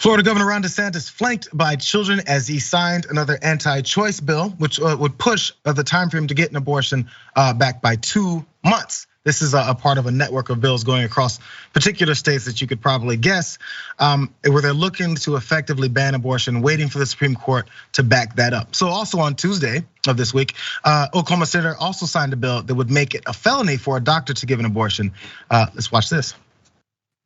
Florida Governor Ron DeSantis flanked by children as he signed another anti-choice bill, which would push the time frame to get an abortion back by 2 months. This is a part of a network of bills going across particular states that you could probably guess, where they're looking to effectively ban abortion, waiting for the Supreme Court to back that up. So also on Tuesday of this week, Oklahoma senator also signed a bill that would make it a felony for a doctor to give an abortion. Let's watch this.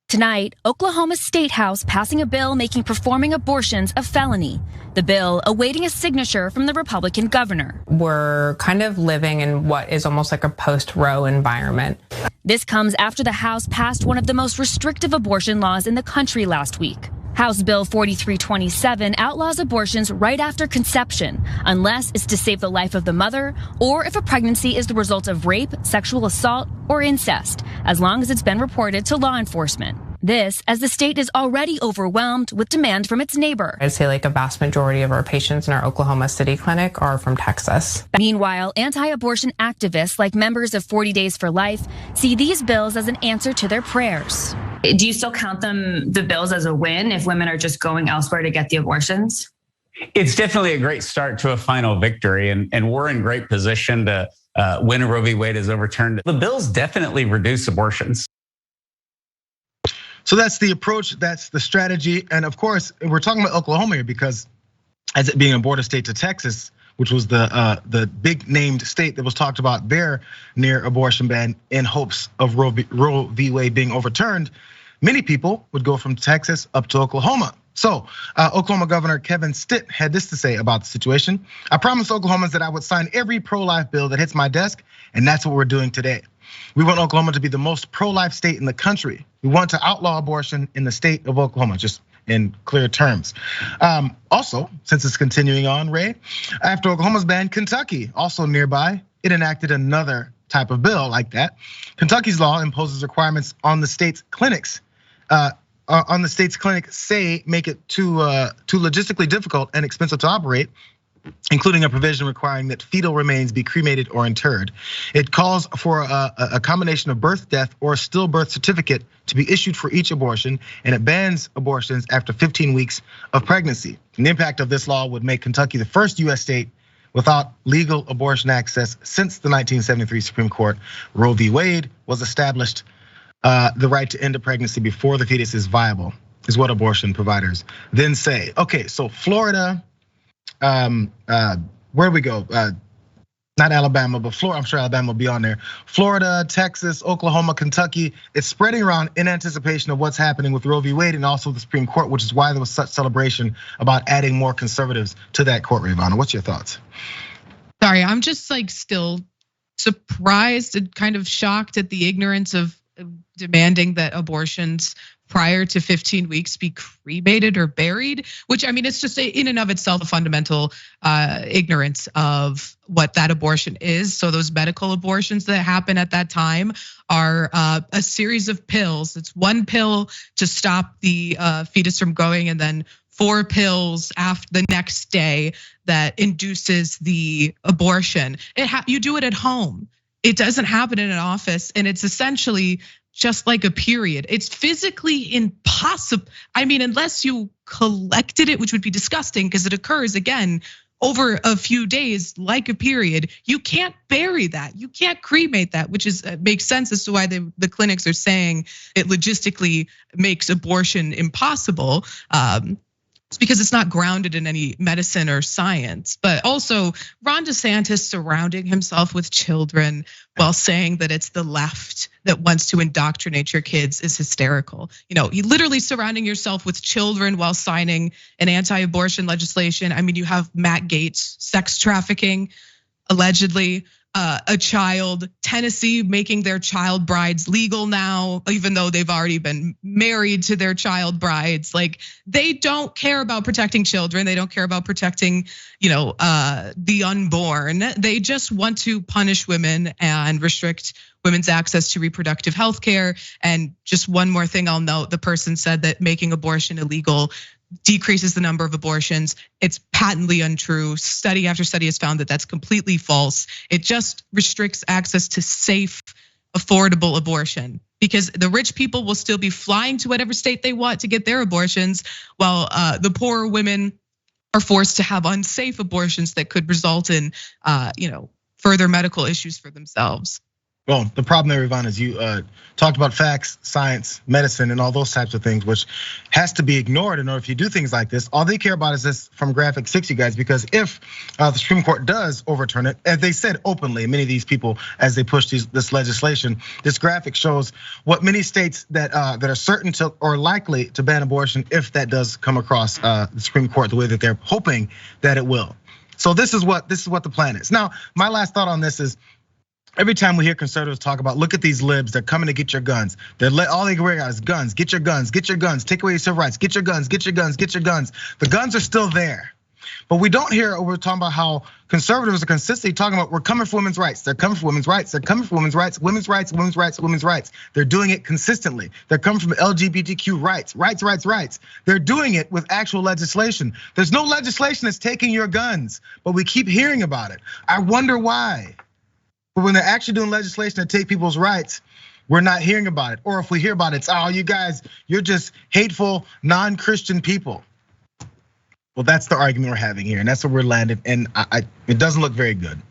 Tonight, Oklahoma State House passing a bill making performing abortions a felony. The bill awaiting a signature from the Republican governor. We're kind of living in what is almost like a post-Roe environment. This comes after the House passed one of the most restrictive abortion laws in the country last week. House Bill 4327 outlaws abortions right after conception, unless it's to save the life of the mother or if a pregnancy is the result of rape, sexual assault, or incest, as long as it's been reported to law enforcement. This, as the state is already overwhelmed with demand from its neighbor. I'd say like a vast majority of our patients in our Oklahoma City clinic are from Texas. Meanwhile, anti-abortion activists like members of 40 Days for Life see these bills as an answer to their prayers. Do you still count the bills as a win if women are just going elsewhere to get the abortions? It's definitely a great start to a final victory, and we're in great position to when Roe v. Wade is overturned. The bills definitely reduce abortions. So that's the approach, that's the strategy. And of course, we're talking about Oklahoma here because as it being a border state to Texas, which was the big named state that was talked about there near abortion ban in hopes of Roe v. Wade being overturned, many people would go from Texas up to Oklahoma. So Oklahoma Governor Kevin Stitt had this to say about the situation. I promised Oklahomans that I would sign every pro-life bill that hits my desk, and that's what we're doing today. We want Oklahoma to be the most pro-life state in the country. We want to outlaw abortion in the state of Oklahoma, just in clear terms. Also, since it's continuing on, Ray, after Oklahoma's banned Kentucky, also nearby, it enacted another type of bill like that. Kentucky's law imposes requirements on the state's clinics. Make it too logistically difficult and expensive to operate, including a provision requiring that fetal remains be cremated or interred. It calls for a combination of birth, death, or a stillbirth certificate to be issued for each abortion, and it bans abortions after 15 weeks of pregnancy. And the impact of this law would make Kentucky the first US state without legal abortion access since the 1973 Supreme Court. Roe v. Wade was established. The right to end a pregnancy before the fetus is viable is what abortion providers then say. Okay, so Florida, where do we go? Not Alabama, but Florida. I'm sure Alabama will be on there. Florida, Texas, Oklahoma, Kentucky. It's spreading around in anticipation of what's happening with Roe v. Wade and also the Supreme Court, which is why there was such celebration about adding more conservatives to that court. Ravana, what's your thoughts? Sorry, I'm just like still surprised and kind of shocked at the ignorance of demanding that abortions prior to 15 weeks be cremated or buried, which I mean, it's just in and of itself a fundamental ignorance of what that abortion is. So those medical abortions that happen at that time are a series of pills. It's one pill to stop the fetus from going, and then 4 pills after the next day that induces the abortion. You do it at home. It doesn't happen in an office, and it's essentially just like a period. It's physically impossible. I mean, unless you collected it, which would be disgusting because it occurs again over a few days like a period. You can't bury that. You can't cremate that, which makes sense as to why the clinics are saying it logistically makes abortion impossible. It's because it's not grounded in any medicine or science. But also Ron DeSantis surrounding himself with children while saying that it's the left that wants to indoctrinate your kids is hysterical. You literally surrounding yourself with children while signing an anti-abortion legislation. I mean, you have Matt Gaetz sex trafficking, allegedly. A child, Tennessee making their child brides legal now, even though they've already been married to their child brides. Like, they don't care about protecting children. They don't care about protecting, the unborn. They just want to punish women and restrict women's access to reproductive health care. And just one more thing I'll note, the person said that making abortion illegal decreases the number of abortions. It's patently untrue. Study after study has found that that's completely false. It just restricts access to safe, affordable abortion. because the rich people will still be flying to whatever state they want to get their abortions, while the poorer women are forced to have unsafe abortions that could result in, further medical issues for themselves. Well, the problem there, Yvonne, is you talked about facts, science, medicine, and all those types of things, which has to be ignored in order if you do things like this. All they care about is this from graphic 6, you guys, because if the Supreme Court does overturn it, as they said openly, many of these people, as they push this legislation, this graphic shows what many states that are certain to or likely to ban abortion if that does come across the Supreme Court the way that they're hoping that it will. So this is what the plan is. Now, my last thought on this is, every time we hear conservatives talk about, look at these libs, they're coming to get your guns. All they worry about is guns, get your guns, get your guns, take away your civil rights, get your guns, get your guns, get your guns. The guns are still there. But we don't hear, we're talking about how conservatives are consistently talking about, we're coming for women's rights. They're coming for women's rights. They're coming for women's rights, women's rights, women's rights, women's rights. They're doing it consistently. They're coming from LGBTQ rights, rights. They're doing it with actual legislation. There's no legislation that's taking your guns, but we keep hearing about it. I wonder why. But when they're actually doing legislation to take people's rights, we're not hearing about it. Or if we hear about it, it's, oh, you guys, you're just hateful, non-Christian people. Well, that's the argument we're having here, and that's where we're landed, and it doesn't look very good.